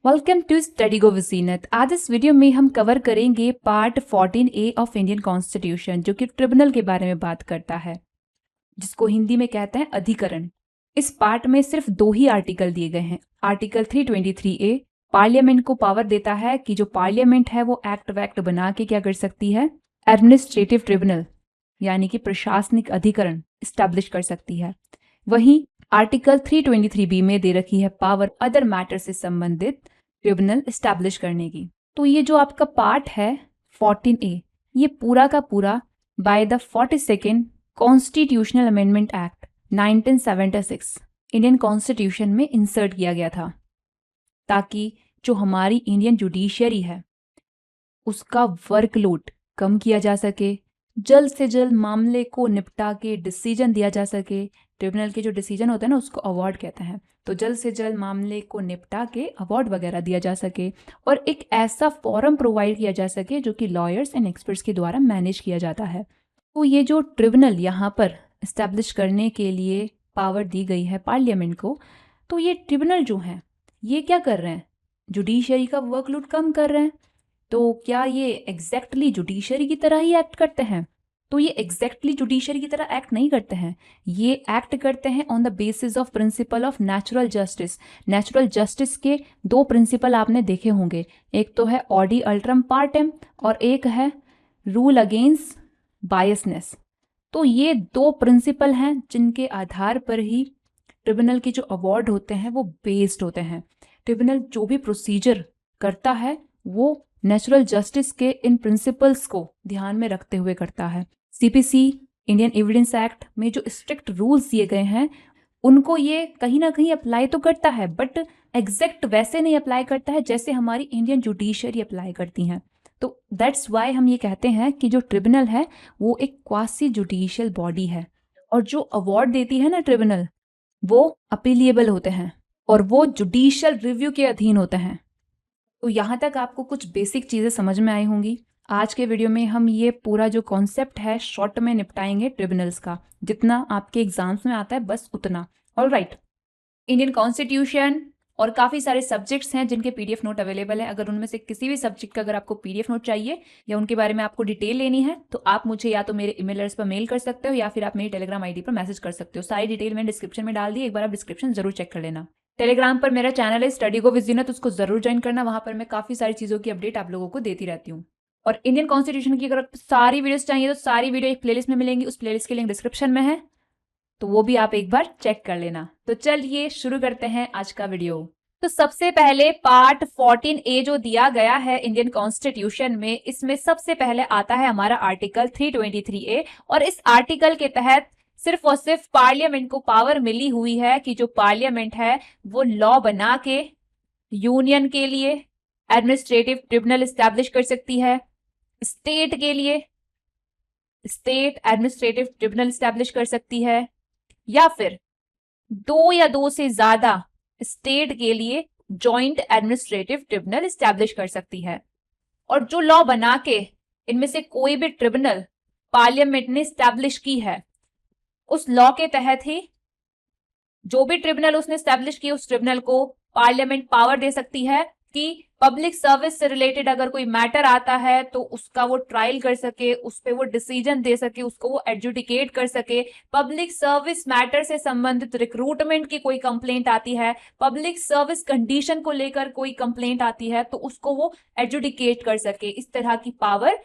Welcome to study गो वसीनत। आज इस video में हम कवर करेंगे part 14A of Indian constitution, जो कि ट्रिब्यूनल के बारे में बात करता है, जिसको हिंदी में कहते हैं अधिकरण। इस पार्ट में सिर्फ 2 ही आर्टिकल दिए गए हैं। आर्टिकल 323A पार्लियामेंट को पावर देता है कि जो पार्लियामेंट है वो एक्ट वैक्ट बना के क्या कर सकती है, एडमिनिस्ट्रेटिव ट्रिब्यूनल यानी कि प्रशासनिक अधिकरण स्टैब्लिश कर सकती है। वहीं आर्टिकल 323B में दे रखी है पावर अदर मैटर से संबंधित ट्रिब्यूनल स्टैब्लिश करने की। तो ये जो आपका पार्ट है 14A, ये पूरा का पूरा by the 42nd constitutional amendment act 1976 Indian constitution में इंसर्ट किया गया था, ताकि जो हमारी इंडियन जुडिशियरी है उसका वर्कलोड कम किया जा सके, जल्द से जल्द मामले को निपटा के डिसीजन दिया जा सके। ट्रिब्यूनल के जो डिसीजन होते हैं ना, उसको अवार्ड कहते हैं। तो जल्द से जल्द मामले को निपटा के अवार्ड वगैरह दिया जा सके और एक ऐसा फोरम प्रोवाइड किया जा सके जो कि लॉयर्स एंड एक्सपर्ट्स के द्वारा मैनेज किया जाता है। तो ये जो ट्रिब्यूनल यहाँ पर इस्टेब्लिश करने के लिए पावर दी गई है पार्लियामेंट को, तो ये ट्रिब्यूनल जो हैं ये क्या कर रहे हैं, जुडिशरी का वर्कलोड कम कर रहे हैं। तो क्या ये एग्जैक्टली जुडिशरी की तरह ही एक्ट करते हैं? तो ये एग्जैक्टली जुडिशरी की तरह एक्ट नहीं करते हैं। ये एक्ट करते हैं on the basis of principle of natural justice. Natural justice के 2 प्रिंसिपल आपने देखे होंगे, एक तो है ऑडी अल्ट्रम पार्टेम और एक है रूल अगेंस्ट बायसनेस। तो ये 2 प्रिंसिपल हैं जिनके आधार पर ही ट्रिब्यूनल के जो अवार्ड होते हैं वो बेस्ड होते हैं। ट्रिब्यूनल जो भी प्रोसीजर करता है वो नेचुरल जस्टिस के इन प्रिंसिपल्स को ध्यान में रखते हुए करता है। सीपीसी इंडियन एविडेंस एक्ट में जो स्ट्रिक्ट रूल्स दिए गए हैं उनको ये कहीं ना कहीं अप्लाई तो करता है, बट एग्जैक्ट वैसे नहीं अप्लाई करता है जैसे हमारी इंडियन जुडिशरी अप्लाई करती हैं। तो दैट्स वाई हम ये कहते हैं कि जो ट्रिब्यूनल है वो एक क्वासी जुडिशियल बॉडी है, और जो अवार्ड देती है ना ट्रिब्यूनल, वो अपीलिएबल होते हैं और वो जुडिशियल रिव्यू के अधीन होते हैं। तो यहाँ तक आपको कुछ बेसिक चीज़ें समझ में आई होंगी। आज के वीडियो में हम ये पूरा जो कॉन्सेप्ट है शॉर्ट में निपटाएंगे ट्रिब्यूनल्स का, जितना आपके एग्जाम्स में आता है बस उतना। ऑलराइट, इंडियन कॉन्स्टिट्यूशन और काफ़ी सारे सब्जेक्ट्स हैं जिनके पीडीएफ नोट अवेलेबल है। अगर उनमें से किसी भी सब्जेक्ट का अगर आपको पीडीएफ नोट चाहिए या उनके बारे में आपको डिटेल लेनी है तो आप मुझे या तो मेरे ईमेल एड्रेस पर मेल कर सकते हो या फिर आप मेरी टेलीग्राम आईडी पर मैसेज कर सकते हो। सारी डिटेल मैंने डिस्क्रिप्शन में डाल दी, एक बार आप डिस्क्रिप्शन जरूर चेक कर लेना। टेलीग्राम पर मेरा चैनल है स्टडी गो विद जीनत, उसको जरूर ज्वाइन करना। वहां पर मैं काफ़ी सारी चीज़ों की अपडेट आप लोगों को देती रहती हूँ। और इंडियन कॉन्स्टिट्यूशन की अगर सारी वीडियोस चाहिए तो सारी वीडियो एक प्लेलिस्ट में मिलेंगी, उस प्लेलिस्ट की लिंक डिस्क्रिप्शन में है, तो वो भी आप एक बार चेक कर लेना। तो चलिए शुरू करते हैं आज का वीडियो। तो सबसे पहले पार्ट 14A जो दिया गया है इंडियन कॉन्स्टिट्यूशन में, इसमें सबसे पहले आता है हमारा आर्टिकल 323A, और इस आर्टिकल के तहत सिर्फ और सिर्फ पार्लियामेंट को पावर मिली हुई है कि जो पार्लियामेंट है वो लॉ बना के यूनियन के लिए एडमिनिस्ट्रेटिव ट्रिब्यूनल एस्टैब्लिश कर सकती है, स्टेट के लिए स्टेट एडमिनिस्ट्रेटिव ट्रिब्यूनल एस्टैब्लिश कर सकती है, या फिर 2 या 2 से ज्यादा स्टेट के लिए जॉइंट एडमिनिस्ट्रेटिव ट्रिब्यूनल एस्टैब्लिश कर सकती है। और जो लॉ बना के इनमें से कोई भी ट्रिब्यूनल पार्लियामेंट ने एस्टैब्लिश की है, उस लॉ के तहत ही जो भी ट्रिब्यूनल उसने एस्टैब्लिश की उस ट्रिब्यूनल को पार्लियामेंट पावर दे सकती है कि पब्लिक सर्विस से रिलेटेड अगर कोई मैटर आता है तो उसका वो ट्रायल कर सके, उस पर वो डिसीजन दे सके, उसको वो एडजुडिकेट कर सके। पब्लिक सर्विस मैटर से संबंधित रिक्रूटमेंट की कोई कंप्लेंट आती है, पब्लिक सर्विस कंडीशन को लेकर कोई कंप्लेंट आती है तो उसको वो एडजुडिकेट कर सके। इस तरह की पावर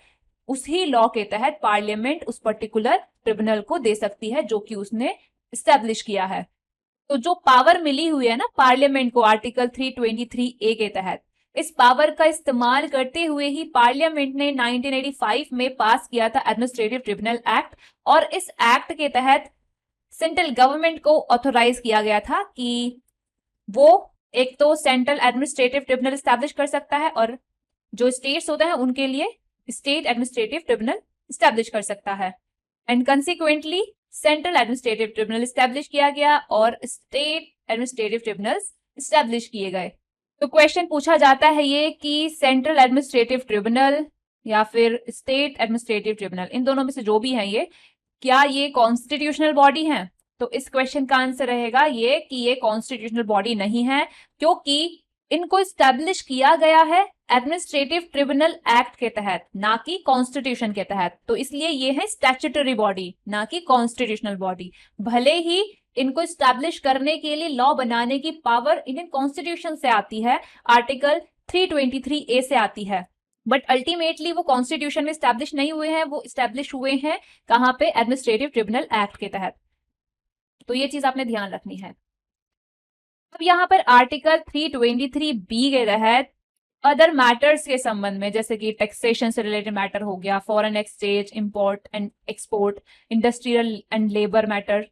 उसी लॉ के तहत पार्लियामेंट उस पर्टिकुलर ट्रिब्यूनल को दे सकती है जो कि उसने स्टैब्लिश किया है। तो जो पावर मिली हुई है ना पार्लियामेंट को आर्टिकल 323A के तहत, इस पावर का इस्तेमाल करते हुए ही पार्लियामेंट ने 1985 में पास किया था एडमिनिस्ट्रेटिव ट्रिब्यूनल एक्ट, और इस एक्ट के तहत सेंट्रल गवर्नमेंट को ऑथोराइज किया गया था कि वो एक तो सेंट्रल एडमिनिस्ट्रेटिव ट्रिब्यूनल एस्टैब्लिश कर सकता है और जो स्टेट्स होते हैं उनके लिए स्टेट एडमिनिस्ट्रेटिव ट्रिब्यूनल एस्टैब्लिश कर सकता है। And consequently central administrative tribunal establish किया गया और स्टेट एडमिनिस्ट्रेटिव ट्रिब्यूनल्स एस्टैब्लिश किए गए। तो क्वेश्चन पूछा जाता है ये कि सेंट्रल एडमिनिस्ट्रेटिव ट्रिब्यूनल या फिर स्टेट एडमिनिस्ट्रेटिव ट्रिब्यूनल, इन दोनों में से जो भी है ये, क्या ये कॉन्स्टिट्यूशनल बॉडी है? तो इस क्वेश्चन का आंसर रहेगा ये कि ये कॉन्स्टिट्यूशनल बॉडी नहीं है, क्योंकि इनको स्टैब्लिश किया गया है एडमिनिस्ट्रेटिव ट्रिब्यूनल एक्ट के तहत, ना कि कॉन्स्टिट्यूशन के तहत। तो इसलिए ये है स्टैट्यूटरी बॉडी, ना कि कॉन्स्टिट्यूशनल बॉडी। भले ही इनको स्टैब्लिश करने के लिए लॉ बनाने की पावर इंडियन कॉन्स्टिट्यूशन से आती है, आर्टिकल 323A से आती है, बट अल्टीमेटली वो कॉन्स्टिट्यूशन में स्टैब्लिश नहीं हुए हैं, वो स्टैब्लिश हुए हैं कहां पे? एडमिनिस्ट्रेटिव ट्रिब्यूनल एक्ट के तहत। तो ये चीज आपने ध्यान रखनी है। अब यहाँ पर आर्टिकल 323B के तहत अदर मैटर्स के संबंध में, जैसे कि टैक्सेशन से रिलेटेड मैटर हो गया, foreign exchange, import and export, industrial and labour matter,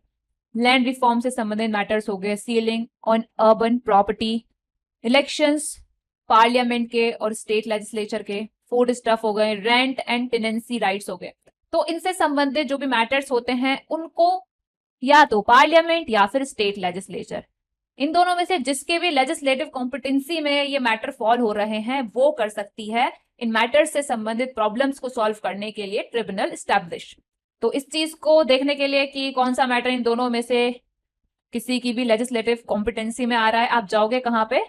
land reform से संबंधित मैटर्स हो गए, ceiling on urban property, elections parliament के और स्टेट लेजिस्लेचर के, फूड स्टफ हो गए, रेंट एंड टेनेंसी राइट्स हो गए। तो इनसे संबंधित जो भी मैटर्स होते हैं उनको या तो पार्लियामेंट या फिर स्टेट लेजिस्लेचर, इन दोनों में से जिसके भी लेजिस्लेटिव कॉम्पिटेंसी में ये मैटर फॉल हो रहे हैं वो कर सकती है इन मैटर्स से संबंधित प्रॉब्लम्स को सॉल्व करने के लिए ट्रिब्यूनल स्टैब्लिश। तो इस चीज को देखने के लिए कि कौन सा मैटर इन दोनों में से किसी की भी लेजिस्लेटिव कॉम्पिटेंसी में आ रहा है, आप जाओगे कहां पे?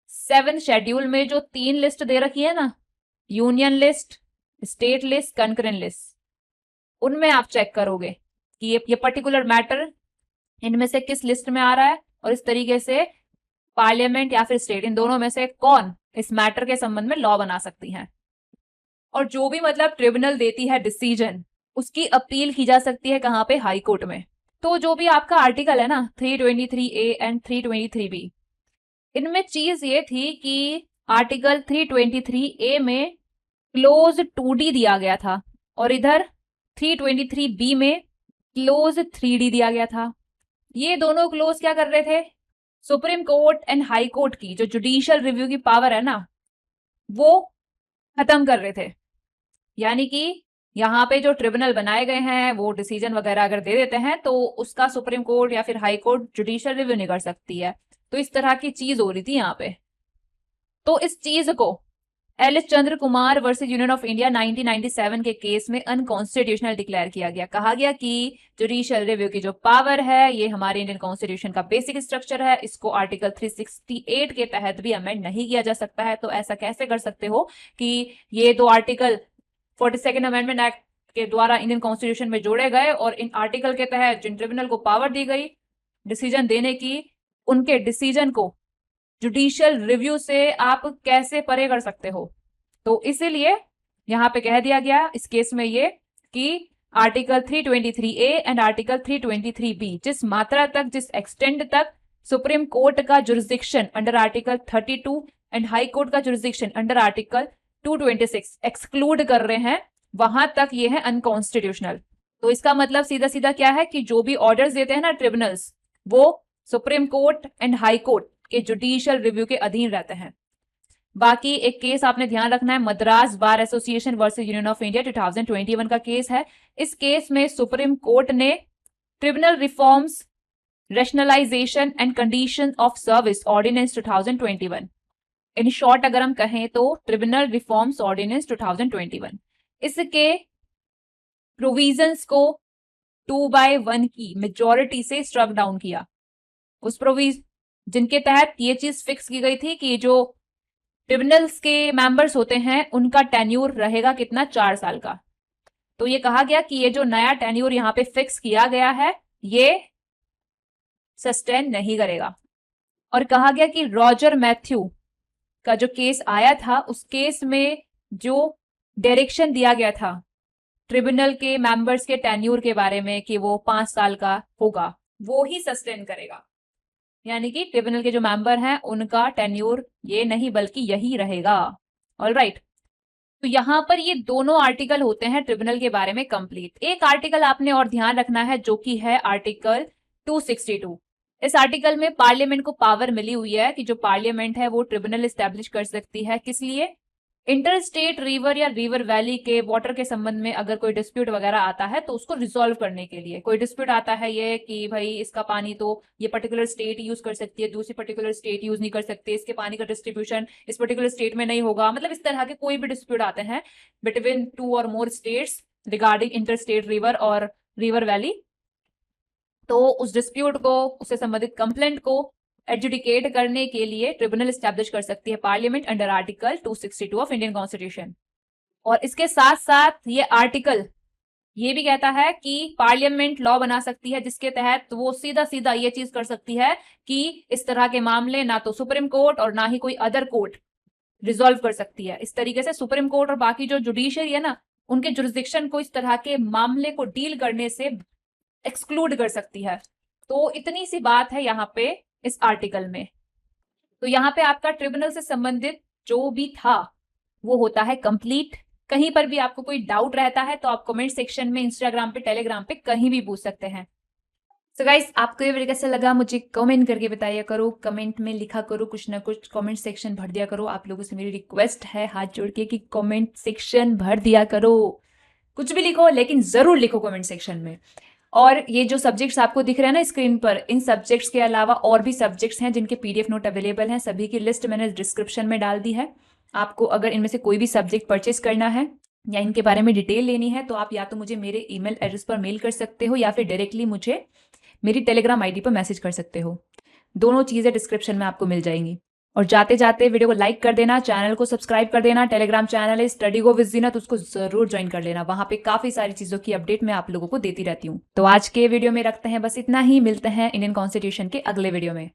7 शेड्यूल में जो 3 लिस्ट दे रखी है ना, union list, state list, concurrent list, उनमें आप चेक करोगे कि ये पर्टिकुलर मैटर इनमें से किस लिस्ट में आ रहा है, और इस तरीके से पार्लियामेंट या फिर स्टेट, इन दोनों में से कौन इस मैटर के संबंध में लॉ बना सकती है। और जो भी मतलब ट्रिब्यूनल देती है डिसीजन, उसकी अपील की जा सकती है कहां पे? हाई कोर्ट में। तो जो भी आपका आर्टिकल है ना 323A एंड 323B, इनमें चीज ये थी कि आर्टिकल 323A में क्लोज 2D दिया गया था और इधर 323B में क्लोज 3D दिया गया था। ये दोनों क्लोज क्या कर रहे थे? Supreme court and high court की जो जुडिशियल रिव्यू की पावर है ना, वो खत्म कर रहे थे। यानी कि यहाँ पे जो ट्रिब्यूनल बनाए गए हैं वो डिसीजन वगैरह अगर दे देते हैं तो उसका सुप्रीम कोर्ट या फिर हाई कोर्ट जुडिशियल रिव्यू नहीं कर सकती है। तो इस तरह की चीज हो रही थी यहाँ पे। तो इस चीज को L Chandra Kumar versus union of India 1997 के केस में अनकॉन्स्टिट्यूशनल डिक्लेयर किया गया। कहा गया कि जुडिशियल रिव्यू की जो पावर है ये हमारे इंडियन कॉन्स्टिट्यूशन का बेसिक स्ट्रक्चर है, इसको आर्टिकल 368 के तहत भी अमेंड नहीं किया जा सकता है। तो ऐसा कैसे कर सकते हो कि ये दो आर्टिकल 42nd अमेंडमेंट एक्ट के द्वारा इंडियन कॉन्स्टिट्यूशन में जोड़े गए और इन आर्टिकल के तहत जिन ट्रिब्यूनल को पावर दी गई डिसीजन देने की, उनके डिसीजन को जुडिशियल रिव्यू से आप कैसे परे कर सकते हो। तो इसीलिए यहां पे कह दिया गया इस केस में ये कि article 323A and article 323B जिस मात्रा तक, जिस एक्सटेंड तक सुप्रीम कोर्ट का jurisdiction under article 32 and high court का जुरिस्डिक्शन अंडर आर्टिकल 226 एक्सक्लूड कर रहे हैं, वहां तक ये है अनकॉन्स्टिट्यूशनल। तो इसका मतलब सीधा सीधा क्या है कि जो भी ऑर्डर्स देते हैं ना ट्रिब्यूनल्स, वो supreme court and high court के जुडिशियल रिव्यू के अधीन रहते हैं। बाकी एक केस आपने ध्यान रखना है, Madras bar association versus union of India 2021 का केस है। इस केस में सुप्रीम कोर्ट ने tribunal reforms, rationalisation and condition of service ordinance 2021, in short अगर हम कहें तो ट्रिब्यूनल रिफॉर्म्स ऑर्डिनेंस 2021, इसके प्रोविजंस को 2/1 की मेजोरिटी से स्ट्रक डाउन किया। उस प्रोविजन जिनके तहत ये चीज फिक्स की गई थी कि जो ट्रिब्यूनल्स के मेंबर्स होते हैं उनका टेन्यूर रहेगा कितना? 4 साल का। तो ये कहा गया कि ये जो नया टेन्यूर यहाँ पे फिक्स किया गया है ये सस्टेन नहीं करेगा। और कहा गया कि रॉजर मैथ्यू का जो केस आया था उस केस में जो डायरेक्शन दिया गया था ट्रिब्यूनल के मेंबर्स के टेन्यूर के बारे में कि वो 5 साल का होगा, वो ही सस्टेन करेगा। यानी कि ट्रिब्यूनल के जो मेंबर हैं उनका टेन्यूर ये नहीं बल्कि यही रहेगा। ऑलराइट, तो यहां पर ये दोनों आर्टिकल होते हैं ट्रिब्यूनल के बारे में कंप्लीट। एक आर्टिकल आपने और ध्यान रखना है जो कि है आर्टिकल 262। इस आर्टिकल में पार्लियामेंट को पावर मिली हुई है कि जो पार्लियामेंट है वो ट्रिब्यूनल एस्टेब्लिश कर सकती है। किस लिए? इंटर स्टेट रिवर या रिवर वैली के वाटर के संबंध में अगर कोई डिस्प्यूट वगैरह आता है तो उसको रिजॉल्व करने के लिए। कोई डिस्प्यूट आता है ये कि भाई इसका पानी तो ये पर्टिकुलर स्टेट यूज कर सकती है, दूसरी पर्टिकुलर स्टेट यूज नहीं कर सकती, इसके पानी का डिस्ट्रीब्यूशन इस पर्टिकुलर स्टेट में नहीं होगा, मतलब इस तरह के कोई भी डिस्प्यूट आते हैं बिटवीन 2 और more states regarding inter state river और रिवर वैली, तो उस डिस्प्यूट को, उससे संबंधित कंप्लेंट को एडजुडिकेट करने के लिए ट्रिब्यूनल एस्टैब्लिश कर सकती है parliament under article 262 of Indian constitution. और इसके साथ साथ ये आर्टिकल ये भी कहता है कि पार्लियामेंट लॉ बना सकती है जिसके तहत वो सीधा सीधा ये चीज कर सकती है कि इस तरह के मामले ना तो सुप्रीम कोर्ट और ना ही कोई अदर कोर्ट रिजॉल्व कर सकती है। इस तरीके से सुप्रीम कोर्ट और बाकी जो जुडिशरी है ना, उनके जुरिस्डिक्शन को इस तरह के मामले को डील करने से एक्सक्लूड कर सकती है। तो इतनी सी बात है यहाँ पे इस आर्टिकल में। तो यहाँ पे आपका ट्रिब्यूनल से संबंधित जो भी था वो होता है कंप्लीट। कहीं पर भी आपको कोई डाउट रहता है तो आप कमेंट सेक्शन में, इंस्टाग्राम पे, टेलीग्राम पे कहीं भी पूछ सकते हैं। सो गाइस, आपको ये वीडियो कैसा लगा मुझे कमेंट करके बताइए करो, कमेंट में लिखा करो, कुछ ना कुछ कमेंट सेक्शन भर दिया करो। आप लोगों से मेरी रिक्वेस्ट है हाथ जोड़ के कि कमेंट सेक्शन भर दिया करो। कुछ भी लिखो लेकिन जरूर लिखो कमेंट सेक्शन में। और ये जो सब्जेक्ट्स आपको दिख रहे हैं ना स्क्रीन पर, इन सब्जेक्ट्स के अलावा और भी सब्जेक्ट्स हैं जिनके PDF नोट अवेलेबल हैं। सभी की लिस्ट मैंने डिस्क्रिप्शन में डाल दी है। आपको अगर इनमें से कोई भी सब्जेक्ट परचेस करना है या इनके बारे में डिटेल लेनी है तो आप या तो मुझे मेरे ईमेल एड्रेस पर मेल कर सकते हो या फिर डायरेक्टली मुझे मेरी टेलीग्राम ID पर मैसेज कर सकते हो। दोनों चीज़ें डिस्क्रिप्शन में आपको मिल जाएंगी। और जाते जाते वीडियो को लाइक कर देना, चैनल को सब्सक्राइब कर देना। टेलीग्राम चैनल है स्टडी गो विद जीनत, उसको जरूर ज्वाइन कर लेना। वहां पे काफी सारी चीजों की अपडेट मैं आप लोगों को देती रहती हूँ। तो आज के वीडियो में रखते हैं बस इतना ही। मिलते हैं इंडियन कॉन्स्टिट्यूशन के अगले वीडियो में।